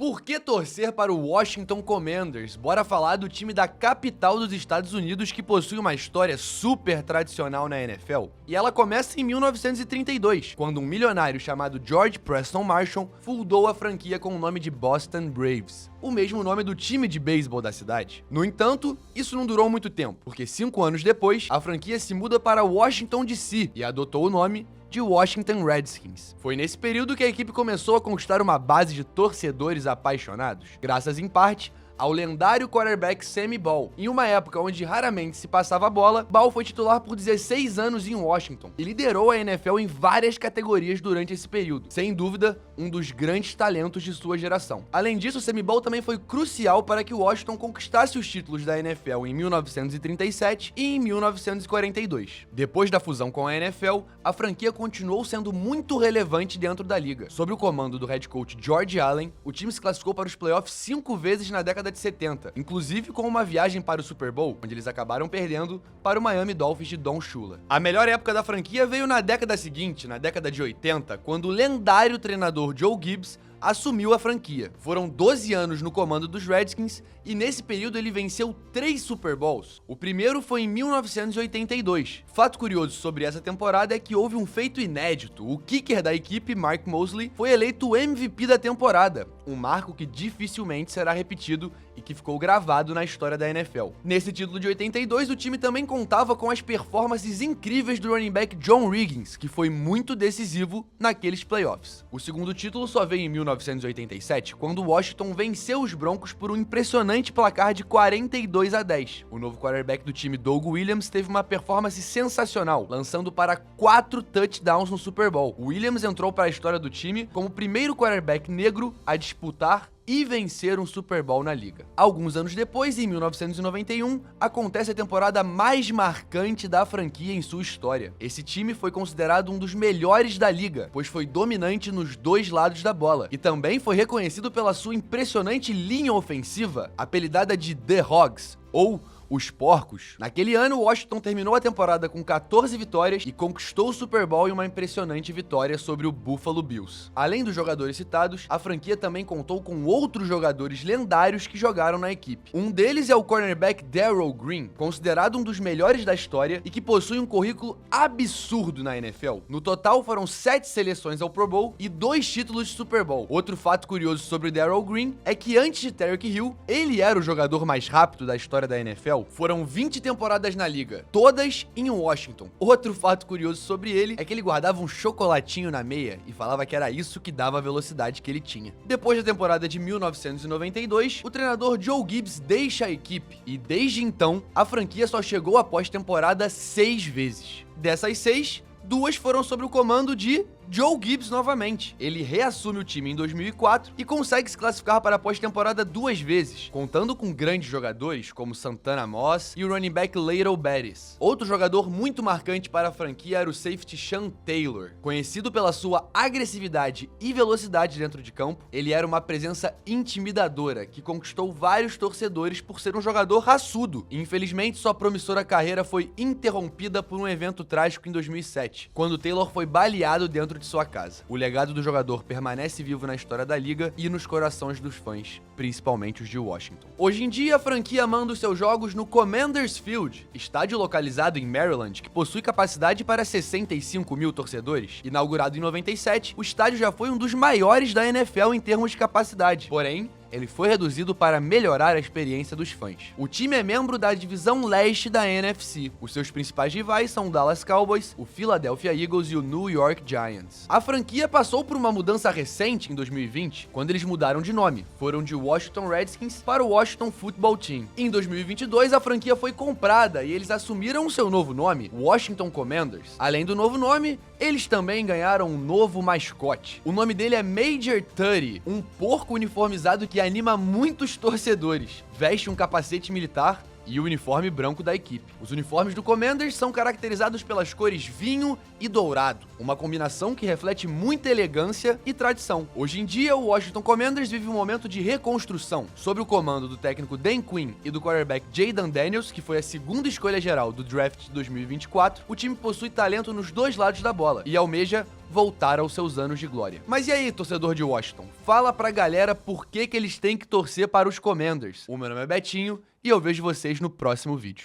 Por que torcer para o Washington Commanders? Bora falar do time da capital dos Estados Unidos que possui uma história super tradicional na NFL. E ela começa em 1932, quando um milionário chamado George Preston Marshall fundou a franquia com o nome de Boston Braves, o mesmo nome do time de beisebol da cidade. No entanto, isso não durou muito tempo, porque 5 anos depois, a franquia se muda para Washington DC e adotou o nome de Washington Redskins. Foi nesse período que a equipe começou a conquistar uma base de torcedores apaixonados, graças em parte ao lendário quarterback Sammy Ball. Em uma época onde raramente se passava a bola, Ball foi titular por 16 anos em Washington e liderou a NFL em várias categorias durante esse período. Sem dúvida, um dos grandes talentos de sua geração. Além disso, Sammy Ball também foi crucial para que o Washington conquistasse os títulos da NFL em 1937 e em 1942. Depois da fusão com a NFL, a franquia continuou sendo muito relevante dentro da liga. Sob o comando do head coach George Allen, o time se classificou para os playoffs 5 vezes na década de 70, inclusive com uma viagem para o Super Bowl, onde eles acabaram perdendo para o Miami Dolphins de Don Shula. A melhor época da franquia veio na década seguinte, na década de 80, quando o lendário treinador Joe Gibbs assumiu a franquia. Foram 12 anos no comando dos Redskins e nesse período ele venceu 3 Super Bowls. O primeiro foi em 1982. Fato curioso sobre essa temporada é que houve um feito inédito. O kicker da equipe, Mark Mosley, foi eleito o MVP da temporada, um marco que dificilmente será repetido e que ficou gravado na história da NFL. Nesse título de 82, o time também contava com as performances incríveis do running back John Riggins, que foi muito decisivo naqueles playoffs. O segundo título só veio em 1987, quando Washington venceu os Broncos por um impressionante placar de 42-10. O novo quarterback do time, Doug Williams, teve uma performance sensacional, lançando para 4 touchdowns no Super Bowl. O Williams entrou para a história do time como o primeiro quarterback negro a disputar e vencer um Super Bowl na liga. Alguns anos depois, em 1991, acontece a temporada mais marcante da franquia em sua história. Esse time foi considerado um dos melhores da liga, pois foi dominante nos 2 lados da bola, e também foi reconhecido pela sua impressionante linha ofensiva, apelidada de The Hogs, ou os Porcos. Naquele ano, Washington terminou a temporada com 14 vitórias e conquistou o Super Bowl em uma impressionante vitória sobre o Buffalo Bills. Além dos jogadores citados, a franquia também contou com outros jogadores lendários que jogaram na equipe. Um deles é o cornerback Darrell Green, considerado um dos melhores da história e que possui um currículo absurdo na NFL. No total, foram 7 seleções ao Pro Bowl e 2 títulos de Super Bowl. Outro fato curioso sobre o Darrell Green é que antes de Tyreek Hill, ele era o jogador mais rápido da história da NFL. Foram 20 temporadas na liga, todas em Washington. Outro fato curioso sobre ele é que ele guardava um chocolatinho na meia e falava que era isso que dava a velocidade que ele tinha. Depois da temporada de 1992, o treinador Joe Gibbs deixa a equipe e desde então a franquia só chegou à pós-temporada 6 vezes. Dessas 6, 2 foram sob o comando de Joe Gibbs novamente. Ele reassume o time em 2004 e consegue se classificar para a pós-temporada 2 vezes, contando com grandes jogadores como Santana Moss e o running back Leito Bettis. Outro jogador muito marcante para a franquia era o safety Sean Taylor. Conhecido pela sua agressividade e velocidade dentro de campo, ele era uma presença intimidadora que conquistou vários torcedores por ser um jogador raçudo. Infelizmente, sua promissora carreira foi interrompida por um evento trágico em 2007, quando Taylor foi baleado dentro de sua casa. O legado do jogador permanece vivo na história da liga e nos corações dos fãs, principalmente os de Washington. Hoje em dia, a franquia manda os seus jogos no Commanders Field, estádio localizado em Maryland, que possui capacidade para 65 mil torcedores. Inaugurado em 97, o estádio já foi um dos maiores da NFL em termos de capacidade. Porém, ele foi reduzido para melhorar a experiência dos fãs. O time é membro da divisão leste da NFC. Os seus principais rivais são o Dallas Cowboys, o Philadelphia Eagles e o New York Giants. A franquia passou por uma mudança recente em 2020, quando eles mudaram de nome. Foram de Washington Redskins para o Washington Football Team. Em 2022, a franquia foi comprada e eles assumiram seu novo nome, Washington Commanders. Além do novo nome, eles também ganharam um novo mascote. O nome dele é Major Tutty, um porco uniformizado que anima muitos torcedores. Veste um capacete militar e o uniforme branco da equipe. Os uniformes do Commanders são caracterizados pelas cores vinho e dourado, uma combinação que reflete muita elegância e tradição. Hoje em dia, o Washington Commanders vive um momento de reconstrução. Sob o comando do técnico Dan Quinn e do quarterback Jayden Daniels, que foi a segunda escolha geral do draft de 2024, o time possui talento nos dois lados da bola e almeja voltar aos seus anos de glória. Mas e aí, torcedor de Washington? Fala pra galera por que eles têm que torcer para os Commanders. O meu nome é Betinho e eu vejo vocês no próximo vídeo.